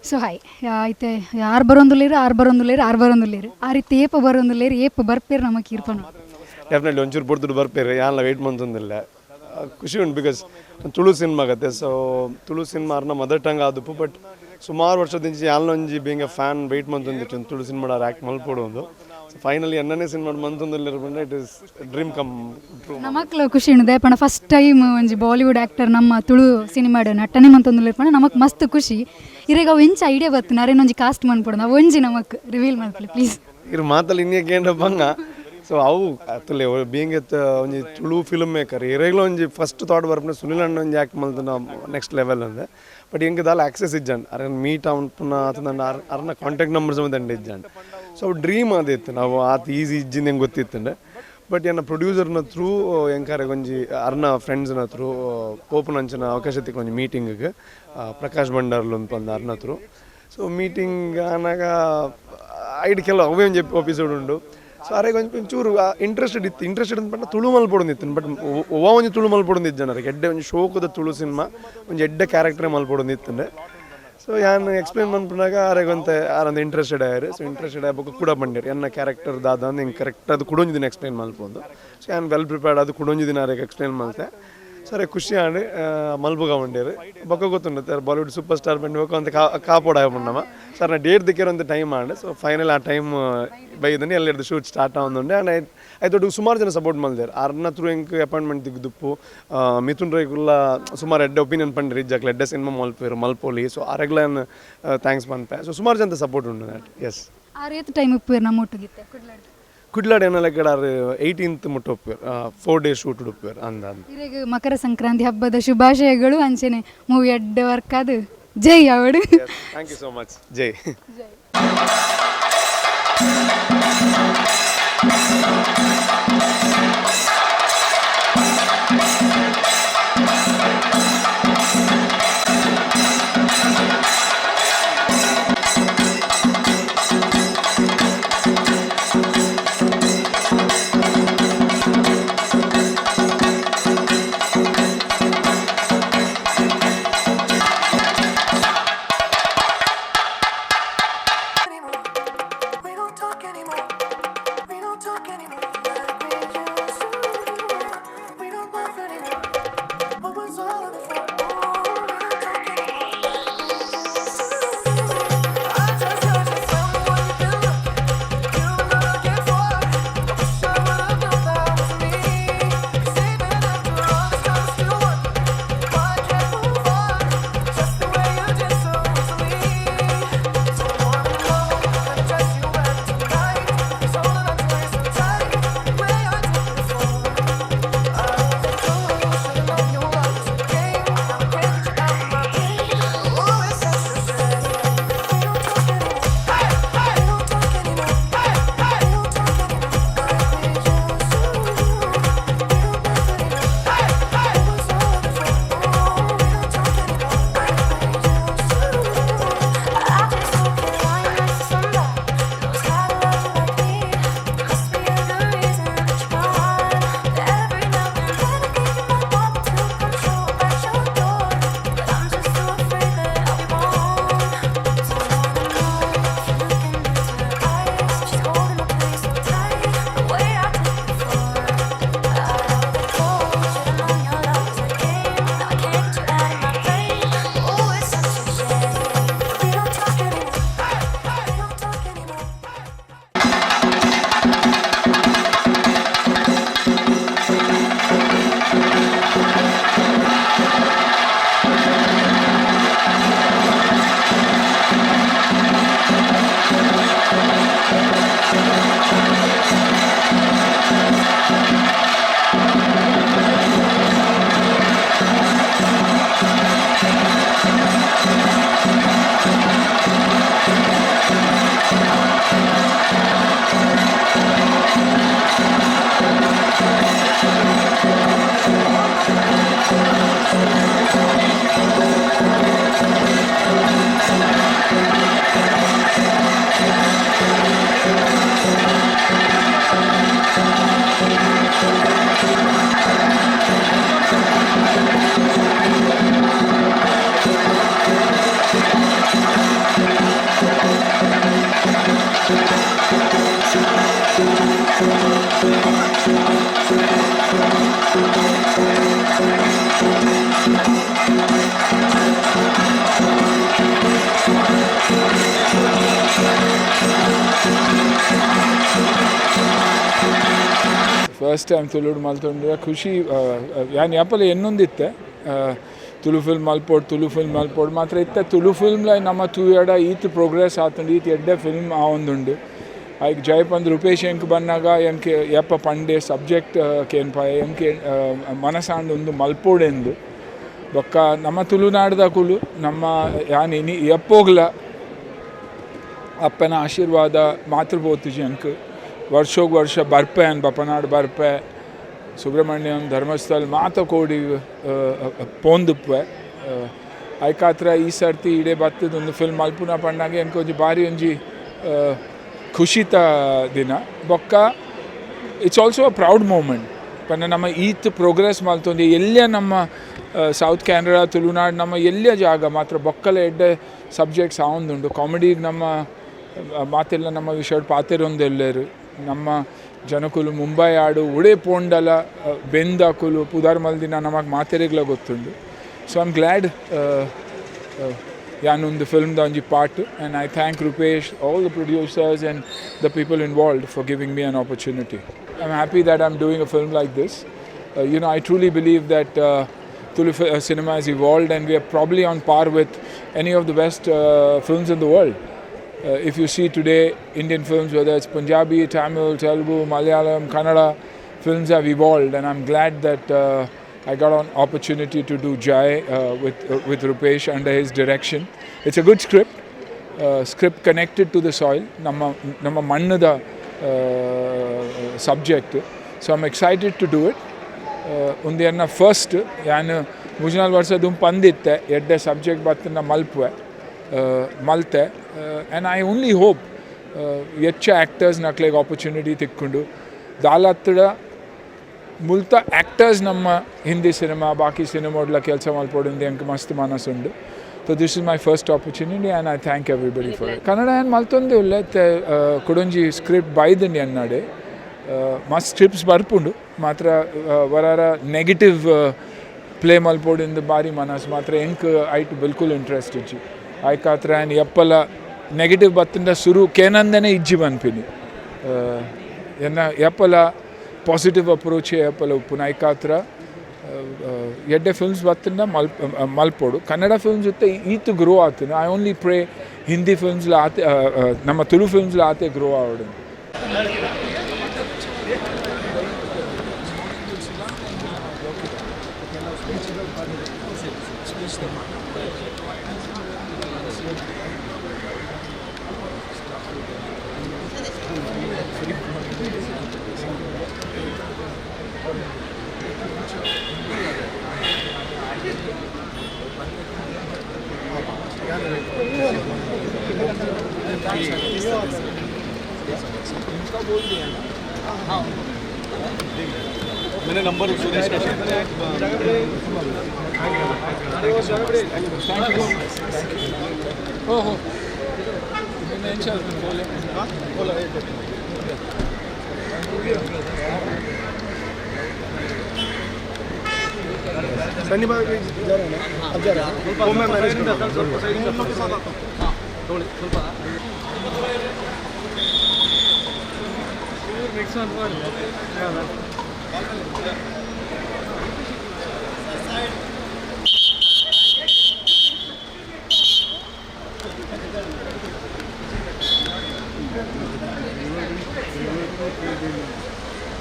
So hi అయితే ಯಾರು ಬರೋಂದುಲ್ಲೇರು ಆರು ಬರೋಂದುಲ್ಲೇರು ಆ ರೀತಿ ಏಪ ಬರೋಂದುಲ್ಲೇರು ಏಪ ಬರ್ಪೇರು ನಮಗೆ ಇರ್ಪನು ಡೆಫಿನೆಟ್ಲಿ ಒಂಚೂರು ಪೊಡ್ದು ಬರ್ಪೇರು ಯಾನ್ಲ ವೆಯ್ಟ್ ಮಂತೊಂದಿಲ್ಲ ಖುಷಿ ಉಂಟು ಬಿಕಾಸ್ ತುಳು ಸಿನಿಮಾ ಆಗತ್ತೆ ಸೊ ತುಳು ಸಿನಿಮಾ ಅರ್ನ ಮದರ್ ಟಂಗ್ ಆದಪ್ಪು ಬಟ್ ಸುಮಾರು ವರ್ಷದಿಂಚಿ ಯಾನ್ಲ ಒಂಜಿ ಬೀಂಗ್ ಎ ಫ್ಯಾನ್ ವೆಯ್ಟ್ ಮಂತೊಂದಿಟ್ಟು ತುಳು ಸಿನಿಮಾಡ ಆ್ಯಕ್ಟ್ ಮಲ್ಪೋಡು ಒಂದು ಸೊ ಫೈನಲಿ ಎನ್ನನೇ ಸಿನಿಮಾ ಮಂತೊಂದಿಲ್ಲ it is dream come true ನಮಕ್ಲು ಖುಷಿ ಉಂಡು ದಯಪಣ ಫಸ್ಟ್ ಟೈಮ್ ಒಂಜಿ ಬಾಲಿವುಡ್ ಆ್ಯಕ್ಟರ್ ನಮ್ಮ ತುಳು ಸಿನಿಮಾಡ್ ನಟನೆ ಮಂತೊಂದುಲ್ಲೆ ಇರ್ಪಣ ನಮಕ್ ಮಸ್ತ್ ಖುಷಿ ಇರೆಗ ಅವು ಎಂಚ ಐಡಿಯಾ ಬತ್ತು ನರೇನೊಂಜಿ ಕಾಸ್ಟ್ ಮನ್ಪೊಡು ನಾವು ಒಂಜಿ ನಮಕ್ ರಿವೀಲ್ ಮಾಡ್ಕೊಳ್ಳಿ ಪ್ಲೀಸ್ ಇರು ಮಾತಲ್ಲಿ ಇನ್ನೇಕೆ ಏನ್ರ ಬಂಗ ಸೊ ಅವು ಅತ್ತಲೆ ಬೀಂಗ್ ಎತ್ ಒಂಜಿ ತುಳು ಫಿಲ್ಮ್ ಮೇಕರ್ ಇರೆಗ್ಲ ಒಂಜಿ ಫಸ್ಟ್ ಥಾಟ್ ಬರ್ಪುನ ಸುನಿಲ್ ಅಣ್ಣ ಒಂಜಿ ಆ್ಯಕ್ಟ್ ಮಲ್ತನ ನೆಕ್ಸ್ಟ್ ಲೆವೆಲ್ ಅಂದೆ ಬಟ್ ಹೆಂಗೆ ದಾಲ್ ಆಕ್ಸೆಸ್ ಇಜ್ಜಂಡ್ ಅರೆ ಮೀಟ್ ಅವ್ನ ಆತನ ಅರ್ನ ಕಾಂಟ್ಯಾಕ್ಟ್ ನಂಬರ್ಸ್ ದಂಡ ಇಜ್ಜಂಡ್ ಸೊ ಡ್ರೀಮ್ ಅದಿತ್ತು ನಾವು ಆತ ಈಸಿ ಇಜ್ಜಿಂದ ಹೆಂಗೆ ಗೊತ್ತಿತ್ತಂಡೆ ಬಟ್ ಏನ ಪ್ರೊಡ್ಯೂಸರ್ನ ಥ್ರೂ ಎಂಕಾರೆ ಒಂಜಿ ಅರ್ನ ಫ್ರೆಂಡ್ಸ್ನ ಥ್ರೂ ಓಪನ್ ಅಂಚಿನ ಅವಕಾಶ ತಿಕ್ಕ ಒಂಜಿ ಮೀಟಿಂಗಿಗೆ ಪ್ರಕಾಶ್ ಭಂಡಾರ್ಲು ಒಂದು ಅರ್ನ ಥ್ರೂ ಸೊ ಮೀಟಿಂಗ್ ಆನಾಗ ಐಡ್ ಕೆಲ ಅವೇ ಒಂಜಿ ಎಪಿಸೋಡ್ ಉಂಡು ಸೊ ಅರೆಗೆ ಒಂಚೂರು ಇಂಟ್ರೆಸ್ಟೆಡ್ ಅಂತ ತುಳು ಮಲ್ಪೊಡೊಂದಿತ್ತು ಬಟ್ ಒವ್ವ ಒಂಜಿ ತುಳು ಮಲ್ಪೊಡೊಂದಿದ್ದು ಜನರಿಗೆ ಎಡ್ಡೆ ಒಂಜಿ ಶೋಕದ ತುಳು ಸಿನಿಮಾ ಒಂಜಿ ಎಡ್ಡೆ ಕ್ಯಾರೆಕ್ಟರ್ ಮಲ್ಪೊಡೊಂದಿತ್ತಂಡೆ ಸೊ ಯಾನು ಎಕ್ಸ್ಪ್ಲೇನ್ ಮಾಡ್ಕೊಂಡಾಗ ಆರೆಗೊಂತೆ ಆರಂದು ಇಂಟ್ರೆಸ್ಟೆಡ್ ಆಯ್ರು ಸೊ ಇಂಟ್ರೆಸ್ಟೆಡ್ ಆಗ್ಬೇಕು ಕೂಡ ಬಂದಿರು ಎನ್ನ ಕ್ಯಾರೆಕ್ಟರ್ ದಾದ ಅಂದ್ರೆ ಹಿಂಗೆ ಕರೆಕ್ಟ್ ಅದು ಕುಡೊಂಜಿದಿನ ಎಕ್ಸ್ಪ್ಲೇನ್ ಮಲ್ಪೊಂದು ಸೊ ಯಾನು ವೆಲ್ ಪ್ರಿಪೇರ್ಡ್ ಅದು ಕುಡೊಂಜಿದಿನ ಆರೆಗೆ ಎಕ್ಸ್ಪ್ಲೇನ್ ಮಾಡ್ತೆ ಸರಿ ಖುಷಿ ಆಂಡು ಮಲ್ಪುಗ ಬಂಡೇರು ಬೊಕ್ಕ ಗೊತ್ತುಂಡು ಬಾಲಿವುಡ್ ಸೂಪರ್ ಸ್ಟಾರ್ ಬಂದು ಹೋಗೋ ಅಂತ ಕಾಪೋಡ ನಮ್ಮ ಸರ್ ನಾ ಡೇಟ್ ದಿಕ್ಕಿರೋ ಒಂದು ಟೈಮ್ ಆಂಡು ಸೊ ಫೈನಲ್ ಆ ಟೈಮ್ ಬೈದನೆ ಎಲ್ಲರದು ಶೂಟ್ ಸ್ಟಾರ್ಟ್ ಆಗುಂಡೆ ಆ್ಯಂಡ್ ಆಯ್ತು ಸುಮಾರು ಜನ ಸಪೋರ್ಟ್ ಮಲ್ದೇರು ಅರ್ನ ಥ್ರೂ ಹೆಂಗೆ ಅಪಾಯಿಂಟ್ಮೆಂಟ್ ದಿಗ್ದುಪ್ಪು ಮಿಥುನ್ ರೈಗುಲ್ಲ ಸುಮಾರು ಎಡ್ಡೆ ಒಪಿನಿಯನ್ ಪಂಡ್ರಿ ಇಜ್ಜಾಕ್ಲ ಎಡ್ಡೆ ಸಿನಿಮಾ ಮಲ್ಪೋಲಿ ಸೊ ಅರೆಗ್ಲನ್ ಥ್ಯಾಂಕ್ಸ್ ಪನ್ಪೆ ಸೊ ಸುಮಾರು ಜನ ಸಪೋರ್ಟ್ ಉಂಡು ದ್ಯಾಟ್ ಎಸ್ ಆ ರೀತಿ ಟೈಮ್ ಉಪ್ಪೇರು ನಮ್ಮ ಒಟ್ಟಿಗಿತ್ತೆ ಕುಡ್ಲಾಡ್ ಏನಲ್ಲ ಕಡೆ 18th ಮುಟ್ಟ ಒಪ್ಪೇರು 4 days ಶೂಟ್ ಉಪ್ಪೇರು ಅಂದ ಇರೆಗ ಮಕರ ಸಂಕ್ರಾಂತಿ ಹಬ್ಬದ ಶುಭಾಶಯಗಳು ಅಂಚೆನೆ ಮೂವಿ ಎಡ್ಡೆ ವರ್ಕ್ ಅದು ಜೈ ಅವಡು ಥ್ಯಾಂಕ್ ಯು ಸೋ ಮಚ್ ಜೈ We don't talk anymore. We don't talk anymore. First time ತುಳುಡು ಮಲ್ತೊಂಡ್ರೆ ಖುಷಿ ಯಾನ್ ಯಾಪಲ ಎನ್ನೊಂದಿತ್ತೆ ತುಳು ಫಿಲ್ಮ್ ಮಲ್ಪೋಡು ಮಾತ್ರ ಇತ್ತೆ ತುಳು ಫಿಲ್ಮ್ಲ ನಮ್ಮ ತೂಯಡ ಈತ್ ಪ್ರೋಗ್ರೆಸ್ ಆತುಂಡು ಈತ್ ಎಡ್ಡೆ ಫಿಲ್ಮ್ ಆವೊಂದುಂಡು ಐಕ್ ಜಯಪಂದ್ ರೂಪೇಶ್ ಎಂಕ್ ಬನ್ನಾಗ ಎಂಕೆ ಯಪ್ಪ ಪಂಡೆ ಸಬ್ಜೆಕ್ಟ್ ಕೇನ್ಪಾಯ ಎಂಕೆ ಮನಸಾಂಡ್ ಒಂದು ಮಲ್ಪೋಡೆಂದು ಬೊಕ್ಕ ನಮ್ಮ ತುಳುನಾಡ್ದ ಕುಲು ನಮ್ಮ ಯಾನ್ ಇನಿ ಎಪ್ಪೋಗ್ಲ ಅಪ್ಪನ ಆಶೀರ್ವಾದ ಮಾತೃ ಬೋತುಜಿ ಅಂಕ್ ವರ್ಷೋಗ್ ವರ್ಷ ಬರ್ಪೆ ಅನ್ ಬಪ್ಪನಾಡು ಬರ್ಪೆ ಸುಬ್ರಹ್ಮಣ್ಯಂ ಧರ್ಮಸ್ಥಳ ಮಾತ ಕೋಡಿ ಪೋಂದುಪ್ಪೆ ಐಕಾತ್ರ ಈ ಸರ್ತಿ ಇಡೇ ಬತ್ತದೊಂದು ಫಿಲ್ಮ್ ಮಲ್ಪುನ ಪಂಡಾಗ ಎಂಕ್ ಒಂಜಿ ಬಾರಿ ಒಂಜಿ ಖುಷಿತ ದಿನ ಬೊಕ್ಕ it's also a proud moment ಪಂಡ ನಮ್ಮ ಈತ್ ಪ್ರೋಗ್ರೆಸ್ ಮಲ್ತೊಂದು ಎಲ್ಲ್ಯ ನಮ್ಮ ಸೌತ್ ಕ್ಯಾನರಾ ತುಳುನಾಡು ನಮ್ಮ ಎಲ್ಲ್ಯ ಜಾಗ ಮಾತ್ರ ಬೊಕ್ಕಲ ಎಡ್ಡೆ ಸಬ್ಜೆಕ್ಟ್ಸ್ ಆವೊಂದುಂಡು ಕಾಮಿಡಿಗೆ ನಮ್ಮ ಮಾತೆಲ್ಲ ನಮ್ಮ ವಿಷಯ ಪಾತೆರೊಂದೆಲ್ಲರು ನಮ್ಮ ಜನಕುಲು ಮುಂಬೈ ಆಡು ಉಡೆ ಪೋಂಡಲ ಬೆಂದಾಕುಲು ಪುದಾರ್ ಮಲ್ದಿನ ನಮಗೆ ಮಾತೆರೆಗ್ಲ ಗೊತ್ತುಂಡು ಸೊ ಐ ಆಮ್ ಗ್ಲ್ಯಾಡ್ ಯಾನೊಂದು ಫಿಲ್ಮ್ದ ಒಂಜಿ part and I thank Rupesh all the producers and the people involved for giving me an opportunity I am happy that I am doing a film like this I truly believe that Tulu cinema has evolved and we are probably on par with any of the best films in the world. If you see today Indian films, whether it's Punjabi, Tamil, Telugu, Malayalam, Kannada, films have evolved, and I'm glad that I got an opportunity to do Jai with Roopesh under his direction. It's a good script connected to the soil, nama mannada subject. So I'm excited to do it. ಉಂದಿಯನ್ನ first ಯಾನು ಮುಜನಾಲ್ ವರ್ಷದ ಪಂದಿತ್ತೆ ಎಡ್ಡೆ subject ಬತ್ತನ್ನ ಮಲ್ತೆ and I only hope ಹೆಚ್ಚು actors ನಕ್ಲೆಗೆ ಆಪರ್ಚುನಿಟಿ ತಿಕ್ಕೊಂಡು ದಾಲತ್ತಡ ಮುಲ್ತ ಆ್ಯಕ್ಟರ್ಸ್ ನಮ್ಮ ಹಿಂದಿ ಸಿನಿಮಾ ಬಾಕಿ ಸಿನಿಮಾಡ್ಲ ಕೆಲಸ ಮಲ್ಪೋಡಿಂದ ಎಂಕ್ ಮಸ್ತ್ ಮನಸ್ಸುಂಡು so this is my first opportunity and I thank everybody for it Kannada ಏನು ಮಲ್ತೊಂದು ಇಲ್ಲ ಕುಡೊಂಜಿ ಸ್ಕ್ರಿಪ್ಟ್ ಬೈದನ್ ಎನ್ನಡೆ ಮಸ್ತ್ ಸ್ಕ್ರಿಪ್ಟ್ಸ್ ಬರ್ಪುಂಡು ಮಾತ್ರ ವರಾರ ನೆಗೆಟಿವ್ ಪ್ಲೇ ಮಲ್ಪೋಡಿಂದ ಬಾರಿ ಮನಸ್ಸು ಮಾತ್ರ ಎಂಕ್ ಐಟ್ ಬಿಲ್ಕುಲ್ ಇಂಟ್ರೆಸ್ಟ್ ಇಜ್ಜಿ ಐಕಾತ್ರ ಆ್ಯಂಡ್ ಎಪ್ಪಲ ನೆಗೆಟಿವ್ ಬತ್ತಿಂದ ಸುರು ಕೇನಂದನೇ ಇಜ್ಜಿ ಬನ್ಪಿನಿ ಎನ್ನ ಎಪ್ಪಲ ಪಾಸಿಟಿವ್ ಅಪ್ರೋಚ್ ಎಪ್ಪಲ ಉಪ್ಪುನ ಐಕಾತ್ರ ಎಡ್ಡೆ ಫಿಲ್ಮ್ಸ್ ಬತ್ತಿಂದ ಮಲ್ಪೋಡು ಕನ್ನಡ ಫಿಲ್ಮ್ಸ್ ಜೊತೆ ಈತು ಗ್ರೋ ಆತನು ಐ ಓನ್ಲಿ ಪ್ರೇ ಹಿಂದಿ ಫಿಲ್ಮ್ಸ್ಲ ಆತೆ ನಮ್ಮ ತುಳು ಫಿಲ್ಮ್ಸ್ಲ ಆತೆ ಗ್ರೋ ಆವಡು मैंने नंबर सुरेश का शेयर सनी भाई जा रहे हैं ना अब जा रहे हैं वो मैं मैनेज करता हूं नेक्स्ट वन